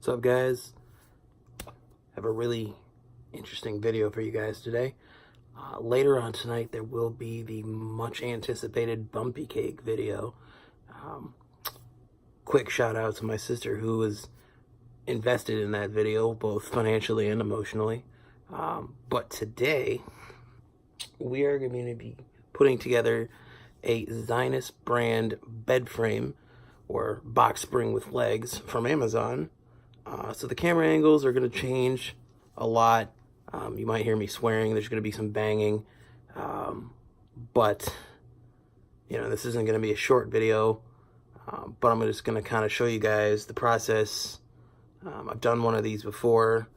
What's up, guys? Have a really interesting video for you guys today. Later on tonight there will be the much anticipated bumpy cake video. Quick shout out to my sister who was invested in that video both financially and emotionally. But today we are going to be putting together a Zinus brand bed frame or box spring with legs from Amazon. So the camera angles are going to change a lot. You might hear me swearing. There's going to be some banging. But, you know, this isn't going to be a short video. But I'm just going to kind of show you guys the process. I've done one of these before.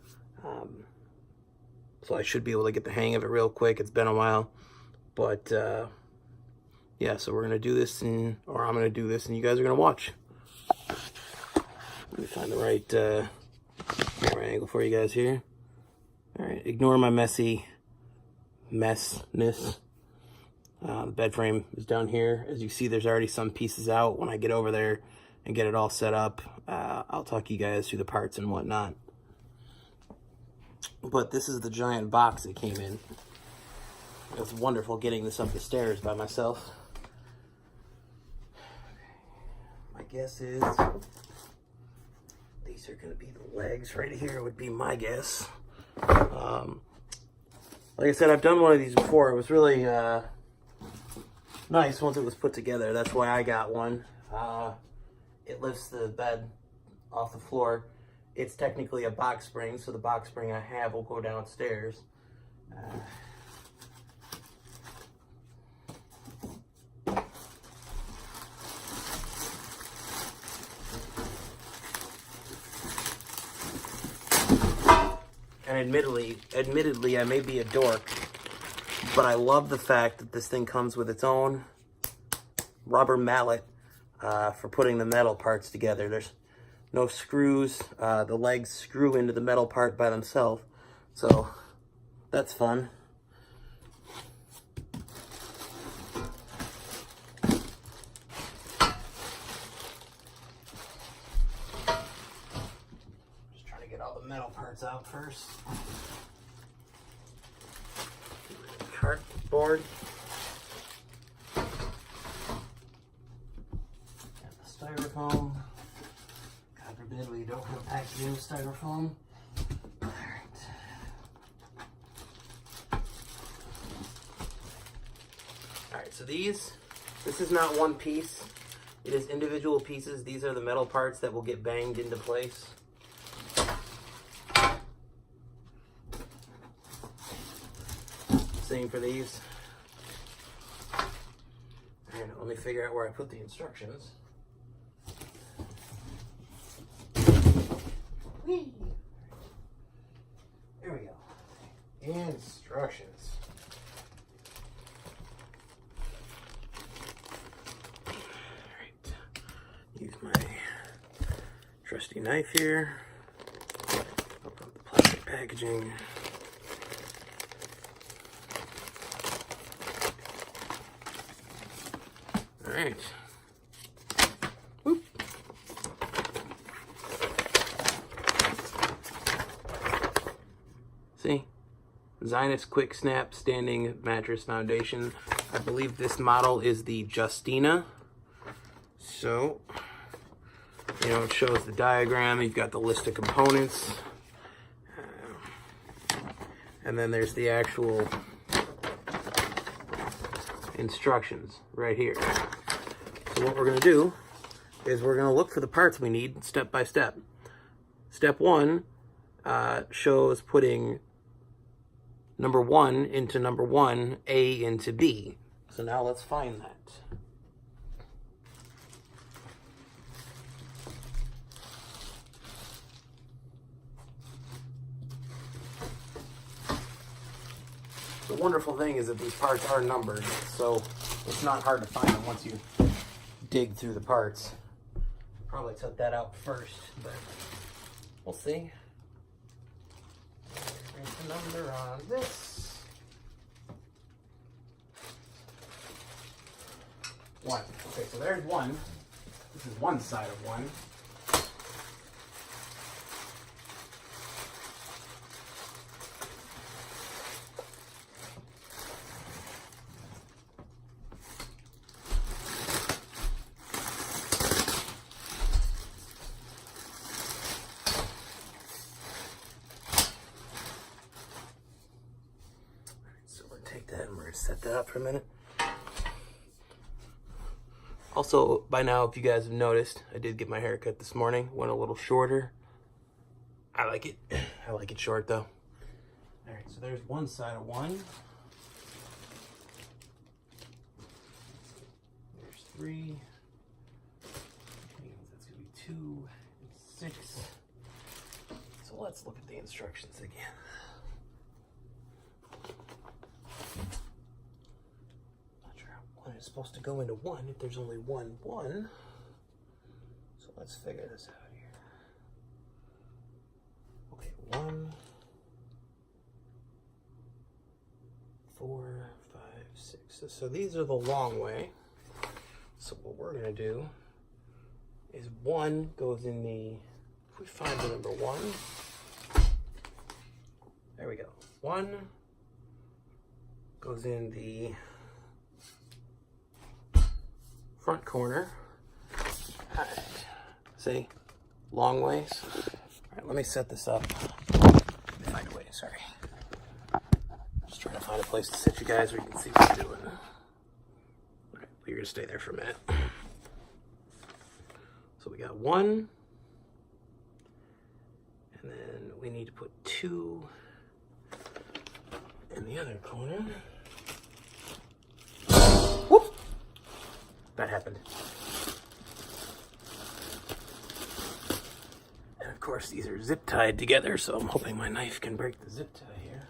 So I should be able to get the hang of it real quick. It's been a while. But, yeah, so we're going to do this, or I'm going to do this, and you guys are going to watch. Let me find the right camera angle for you guys here. All right, ignore my messy messness. The bed frame is down here. As you see, there's already some pieces out. When I get over there and get it all set up, I'll talk you guys through the parts and whatnot. But this is the giant box that came in. It was wonderful getting this up the stairs by myself. My guess is these are going to be the legs right here, would be my guess. Like I said, I've done one of these before. It was really nice once it was put together. That's why I got one. It lifts the bed off the floor. It's technically a box spring, so the box spring I have will go downstairs. And admittedly, I may be a dork, but I love the fact that this thing comes with its own rubber mallet for putting the metal parts together. There's no screws. The legs screw into the metal part by themselves, so that's fun. Metal parts out first. Cardboard. And the styrofoam. God forbid we don't have packaging styrofoam. Alright. Alright, so this is not one piece. It is individual pieces. These are the metal parts that will get banged into place. Same for these. And let me figure out where I put the instructions. Whee! There we go. Instructions. Alright. Use my trusty knife here. Open up the plastic packaging. All right. Whoop. See? Zinus Quick Snap Standing Mattress Foundation. I believe this model is the Justina. So, you know, it shows the diagram. You've got the list of components. And then there's the actual instructions right here. So what we're going to do is we're going to look for the parts we need step by step. Step 1 shows putting number 1 into number 1, A into B. So now let's find that. The wonderful thing is that these parts are numbered, so it's not hard to find them once you dig through the parts. Probably took that out first, but we'll see. There's the number on this. 1. Okay, so there's 1. This is one side of 1. that up for a minute. Also, by now, if you guys have noticed, I did get my hair cut this morning. Went a little shorter. I like it. I like it short, though. All right, so there's one side of one. There's 3. That's going to be 2 and 6. So let's look at the instructions again. Not sure how one is supposed to go into one if there's only one. So let's figure this out here. Okay, 1, 4, 5, 6. So these are the long way. So what we're gonna do is 1 goes in the, if we find the number 1, there we go. 1 goes in the front corner. All right. See, long ways. All right, let me set this up. Let me find a way, sorry. Just trying to find a place to sit you guys where you can see what I'm doing. All right, but you're gonna stay there for a minute. So we got 1, and then we need to put 2 in the other corner. Whoop! That happened. And of course, these are zip tied together, so I'm hoping my knife can break the zip tie here.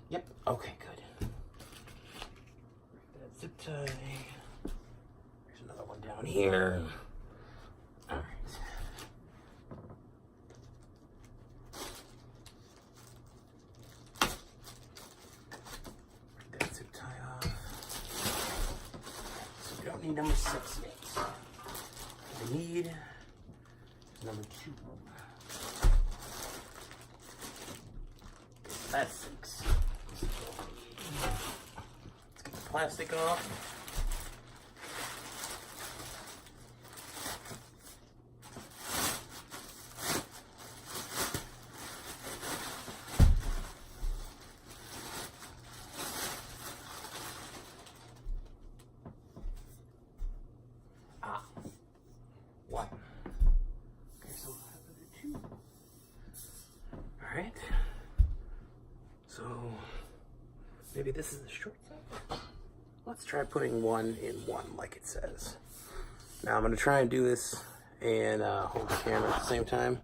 Yep, okay, good. That zip tie. There's another one down here. All right. That zip tie off. So we don't need number 6 yet. What we need is number 2. That's 6. Let's get the plastic off. One. Okay, so number 2. All right. So maybe this is the short side. Let's try putting 1 in 1 like it says. Now I'm gonna try and do this and hold the camera at the same time.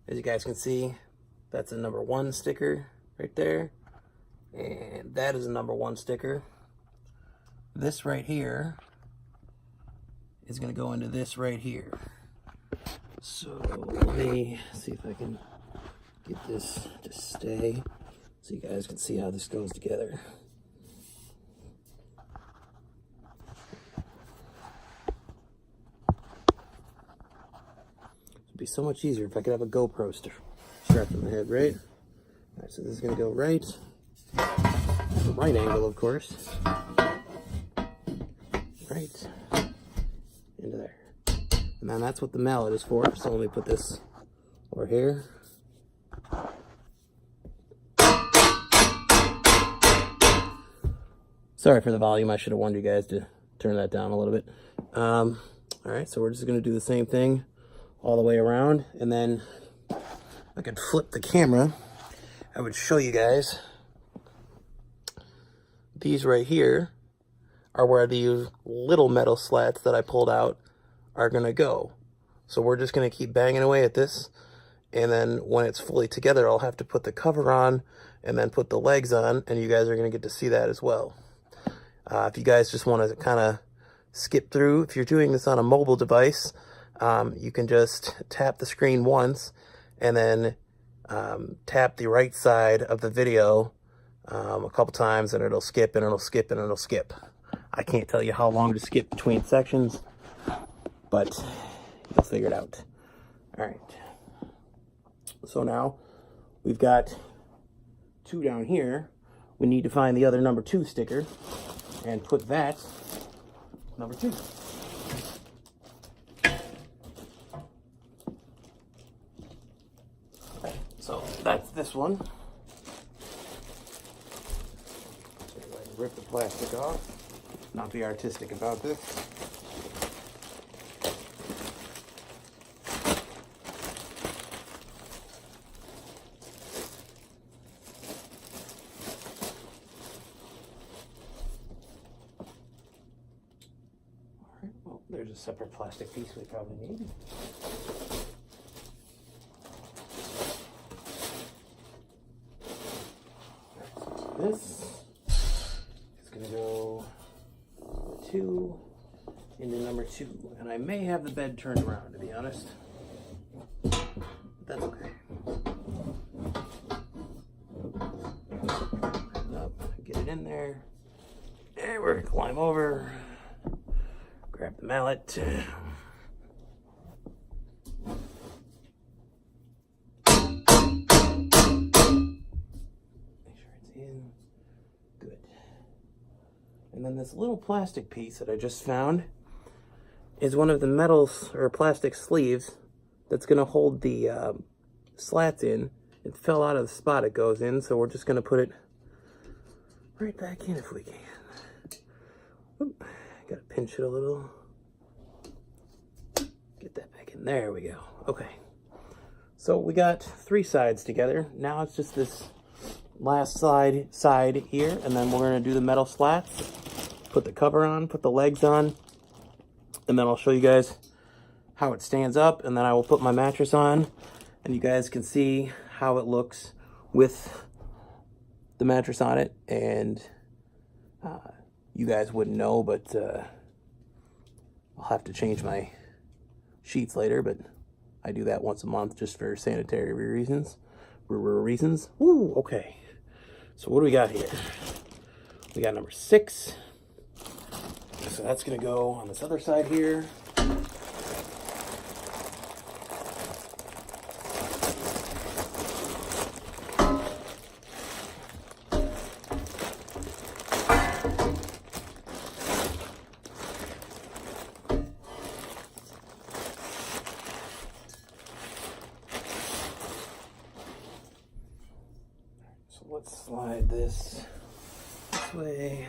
As you guys can see, that's a number 1 sticker right there. And that is a number 1 sticker. This right here is going to go into this right here. So let me see if I can get this to stay so you guys can see how this goes together. It'd be so much easier if I could have a GoPro strapped to my head, right? All right, so this is going to go right, the right angle, of course. Right into there. And then that's what the mallet is for. So let me put this over here. Sorry for the volume. I should have warned you guys to turn that down a little bit. All right, so we're just going to do the same thing all the way around. And then if I could flip the camera, I would show you guys these right here are where these little metal slats that I pulled out are gonna go. So we're just gonna keep banging away at this, and then when it's fully together, I'll have to put the cover on and then put the legs on, and you guys are gonna get to see that as well. If you guys just wanna kinda skip through, if you're doing this on a mobile device, you can just tap the screen once and then tap the right side of the video a couple times, and it'll skip and it'll skip and it'll skip. I can't tell you how long to skip between sections, but you'll figure it out. All right. So now we've got 2 down here. We need to find the other number 2 sticker and put that number 2. Okay, so that's this one. rip the plastic off. Not be artistic about this. Alright, well, there's a separate plastic piece we probably need. This is going to go 2 into number 2, and I may have the bed turned around, to be honest, but that's okay. Up, get it in there, and we're going to climb over, grab the mallet. And then this little plastic piece that I just found is one of the metals or plastic sleeves that's going to hold the slats in. It fell out of the spot it goes in, so we're just going to put it right back in if we can. Oop, gotta pinch it a little. Get that back in. There we go. Okay. So we got 3 sides together. Now it's just this last side here, and then we're going to do the metal slats. Put the cover on, put the legs on, and then I'll show you guys how it stands up, and then I will put my mattress on, and you guys can see how it looks with the mattress on it. And you guys wouldn't know, but I'll have to change my sheets later, but I do that once a month just for sanitary reasons. Woo, okay. So what do we got here? We got number 6. So that's going to go on this other side here. So let's slide this way.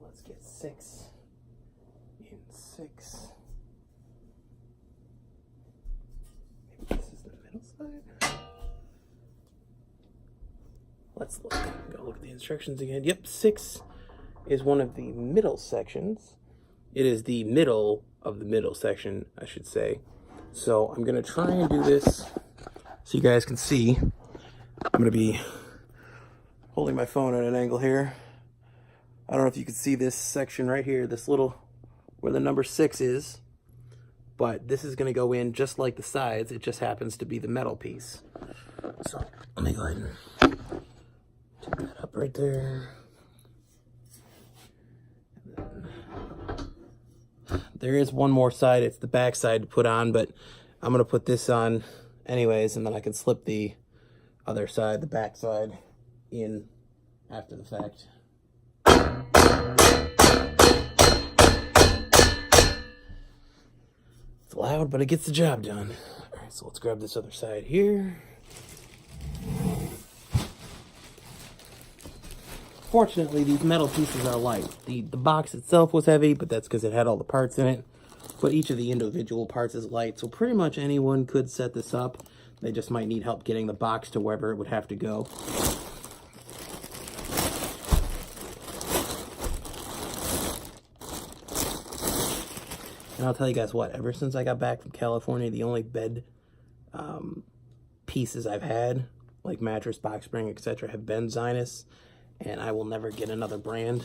Let's get 6 in 6. Maybe this is the middle side. Let's look. Go look at the instructions again. Yep, 6 is one of the middle sections. It is the middle of the middle section, I should say. So I'm going to try and do this so you guys can see. I'm going to be holding my phone at an angle here. I don't know if you can see this section right here, this little, where the number 6 is, but this is going to go in just like the sides. It just happens to be the metal piece. So let me go ahead and take that up right there. There is one more side, it's the back side to put on, but I'm going to put this on anyways, and then I can slip the other side, the back side, in after the fact. It's loud, but it gets the job done. Alright, so let's grab this other side here. Fortunately, these metal pieces are light. The box itself was heavy, but that's because it had all the parts in it. But each of the individual parts is light, so pretty much anyone could set this up. They just might need help getting the box to wherever it would have to go. And I'll tell you guys what, ever since I got back from California, the only bed pieces I've had, like mattress, box spring, etc., have been Zinus, and I will never get another brand.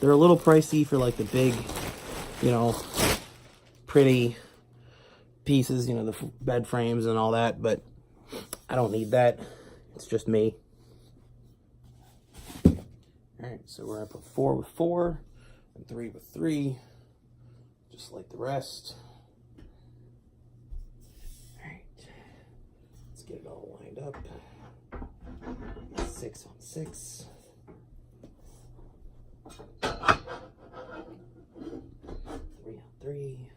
They're a little pricey for like the big, you know, pretty pieces, you know, the bed frames and all that, but I don't need that. It's just me. Alright, so we're going to put 4 with 4 and 3 with 3. Just like the rest. Alright. Let's get it all lined up. 6 on 6. 3 on 3.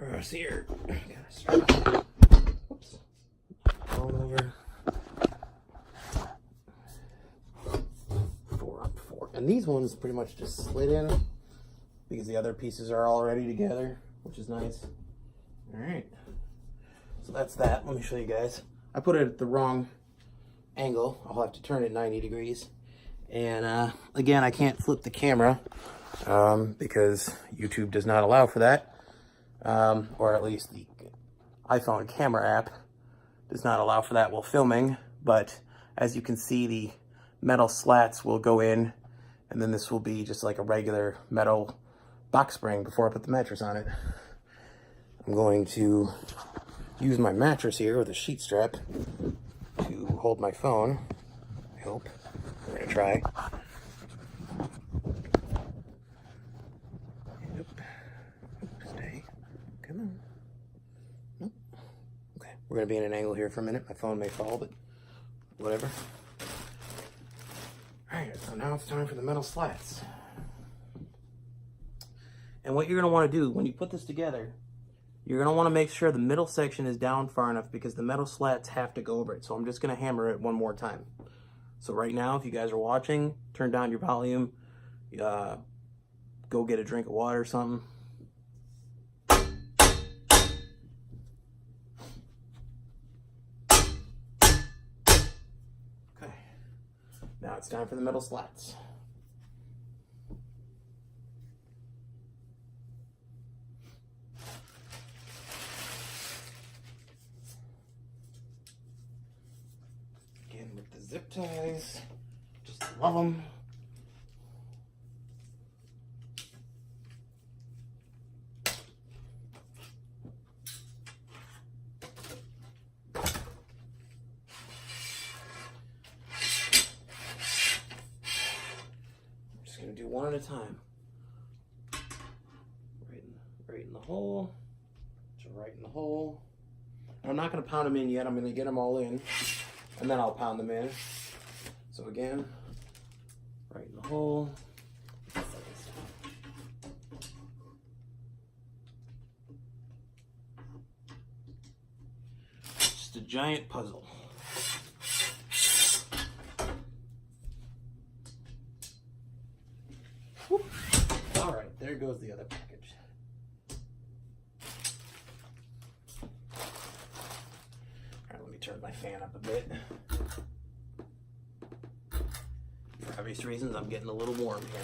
Across here. Gotta start. Whoops. Going over. And these ones pretty much just slid in because the other pieces are already together, which is nice. All right, so that's that. Let me show you guys. I put it at the wrong angle. I'll have to turn it 90 degrees. And again, I can't flip the camera because YouTube does not allow for that. Or at least the iPhone camera app does not allow for that while filming. But as you can see, the metal slats will go in, and then this will be just like a regular metal box spring before I put the mattress on it. I'm going to use my mattress here with a sheet strap to hold my phone, I hope. We're gonna try. Nope. Stay. Come on. Nope. Okay, we're gonna be in an angle here for a minute. My phone may fall, but whatever. Alright, so now it's time for the metal slats. And what you're gonna wanna do when you put this together, you're gonna wanna make sure the middle section is down far enough because the metal slats have to go over it. So I'm just gonna hammer it one more time. So right now, if you guys are watching, turn down your volume, go get a drink of water or something. Okay, now it's time for the metal slats. Again with the zip ties, just love them. Do one at a time. Right in the hole. So right in the hole. And I'm not going to pound them in yet. I'm going to get them all in, and then I'll pound them in. So again, right in the hole. Just a giant puzzle. All right, there goes the other package. All right, let me turn my fan up a bit. For obvious reasons, I'm getting a little warm here.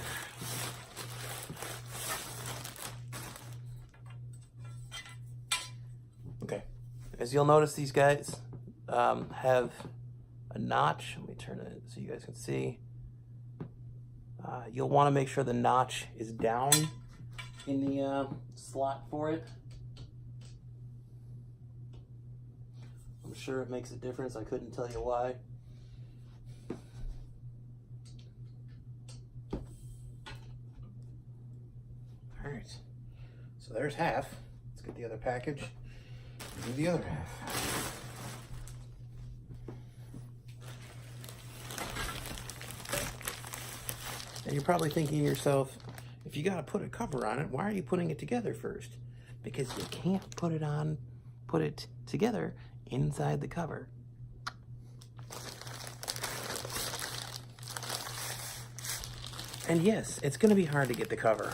Okay, as you'll notice, these guys have a notch. Let me turn it so you guys can see. You'll want to make sure the notch is down in the slot for it. I'm sure it makes a difference. I couldn't tell you why. All right, so there's half. Let's get the other package and do the other half. And you're probably thinking to yourself, if you got to put a cover on it, why are you putting it together first? Because you can't put it together inside the cover. And yes, it's going to be hard to get the cover on.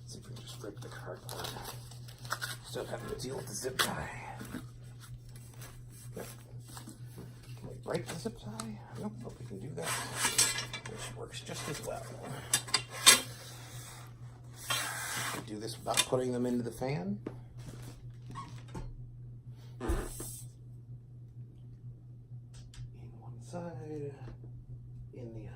See if we can just rip the cardboard. Still having to deal with the zip tie. Can we break the zip tie? Nope, but we can do that, which works just as well. We do this without putting them into the fan. In one side, in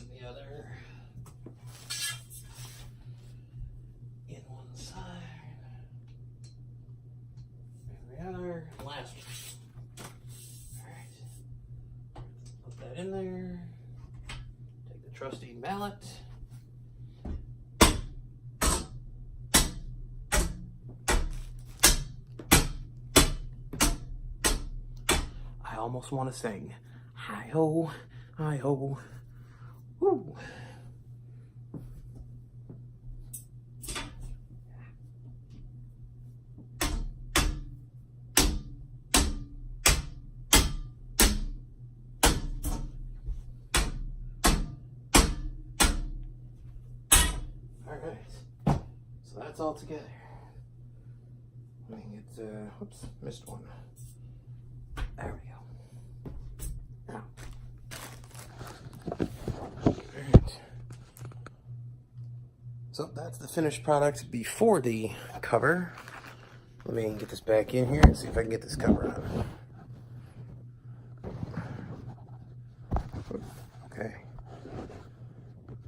the other. In one side, in the other. there. Last one. Alright. Put that in there. Take the trusty mallet. I almost want to sing. Hi-ho, hi-ho. Woo. Alright, so that's all together. Let me get, oops, missed one. There we go. Now. Alright. So that's the finished product before the cover. Let me get this back in here and see if I can get this cover on. Okay.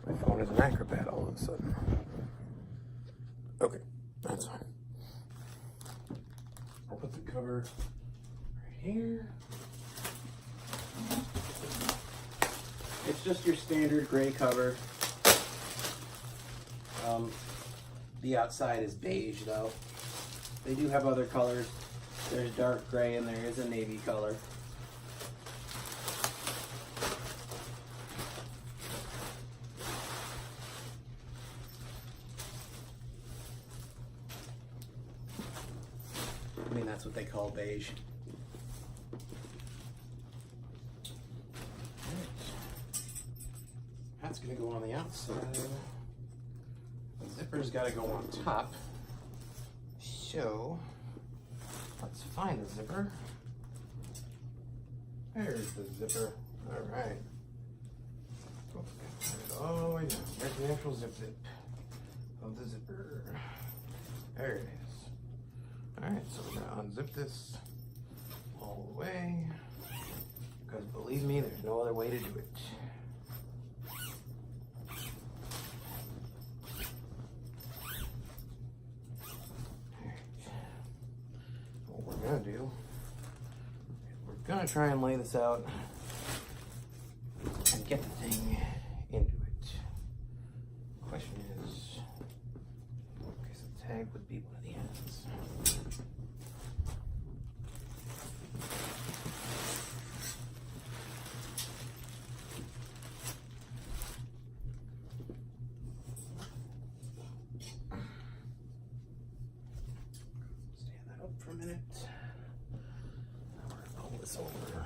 My phone is an acrobat all of a sudden. Okay, that's fine. I'll put the cover right here. It's just your standard gray cover. The outside is beige though. They do have other colors. There's dark gray and there is a navy color. I mean, that's what they call beige. That's gonna go on the outside. The zipper's gotta go on top. So, let's find the zipper. There's the zipper. Alright. Oh, the way down. There's the actual zip of the zipper. There it is. Alright, so we're gonna unzip this all the way. Because believe me, there's no other way to do it. Do we're gonna try and lay this out and get the thing into it. Question is, okay, so the tag would be one of the ends. Stand that up for a minute. Over.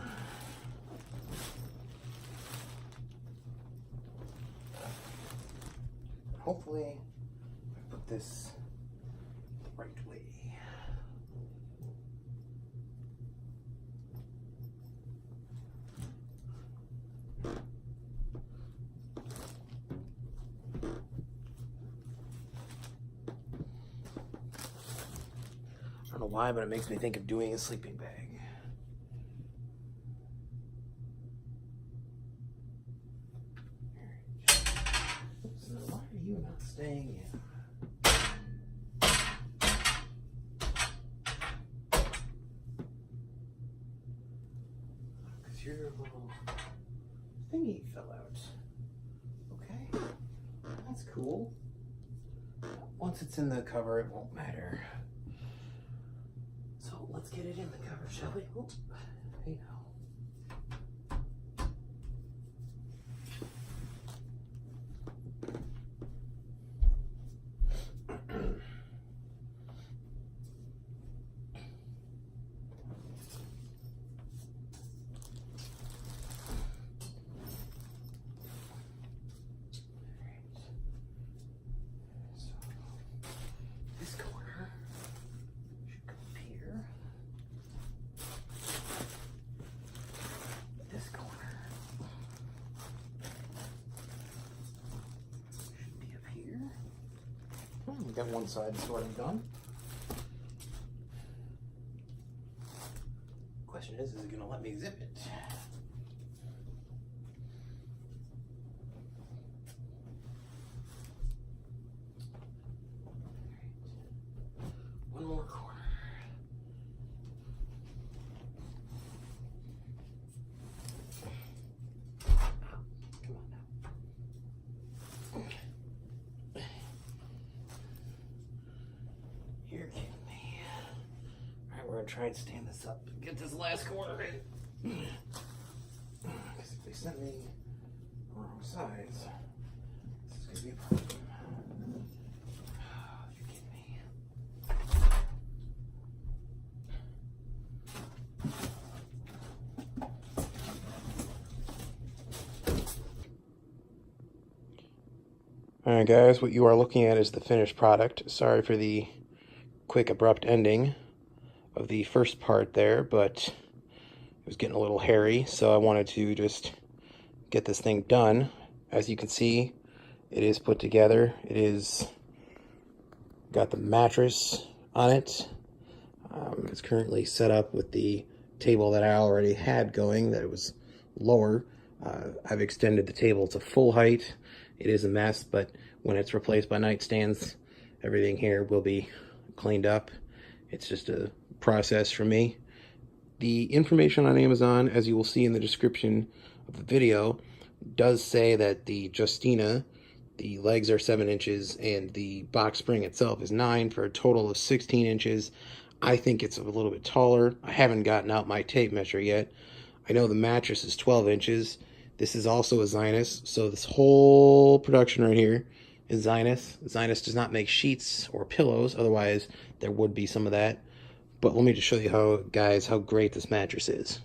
Hopefully, I put this the right way. I don't know why, but it makes me think of doing a sleeping bag. You're not staying in. Because your little thingy fell out. Okay, that's cool. Once it's in the cover, it won't matter. So let's get it in the cover, shall we? Oops. Hey now. We got one side sort of done. Question is it going to let me zip it? One more corner. try and stand this up and get this last corner in. Because if they sent me the wrong size, this is going to be a problem. You're kidding me. Alright guys, what you are looking at is the finished product. Sorry for the quick abrupt ending of the first part there, but it was getting a little hairy, so I wanted to just get this thing done. As you can see, it is put together. It is got the mattress on it. It's currently set up with the table that I already had going, that it was lower. I've extended the table to full height. It is a mess, but when it's replaced by nightstands, everything here will be cleaned up. It's just a process for me. The information on Amazon, as you will see in the description of the video, does say that the Justina, the legs are 7 inches and the box spring itself is 9 for a total of 16 inches. I think it's a little bit taller. I haven't gotten out my tape measure yet. I know the mattress is 12 inches. This is also a Zinus, so this whole production right here is Zinus. Zinus does not make sheets or pillows, otherwise there would be some of that. But let me just show you how, guys, how great this mattress is.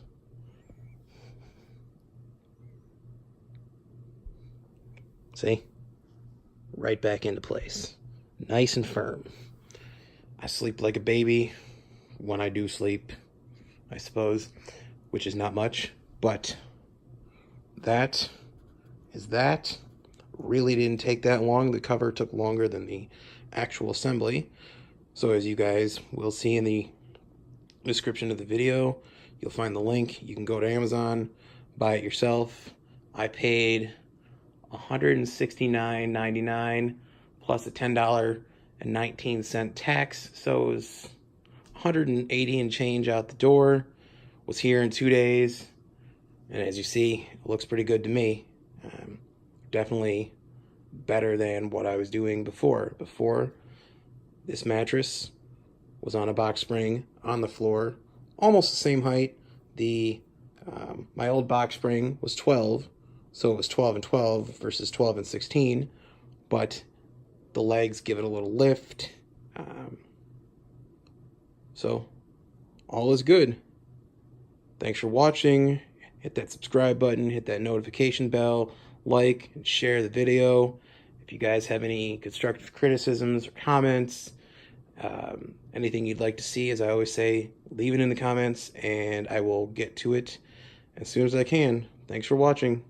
See? Right back into place. Nice and firm. I sleep like a baby when I do sleep, I suppose, which is not much, but that is that. Really didn't take that long. The cover took longer than the actual assembly. So as you guys will see in the description of the video, you'll find the link. You can go to Amazon, buy it yourself. I paid $169.99 plus a $10.19 tax, so it was $180 and change out the door. Was here in 2 days, and as you see, it looks pretty good to me. Definitely better than what I was doing before. Before, this mattress was on a box spring on the floor, almost the same height. My old box spring was 12, so it was 12 and 12 versus 12 and 16, but the legs give it a little lift. So all is good. Thanks for watching. Hit that subscribe button, hit that notification bell, like and share the video. If you guys have any constructive criticisms or comments, anything you'd like to see, as I always say, leave it in the comments and I will get to it as soon as I can. Thanks for watching.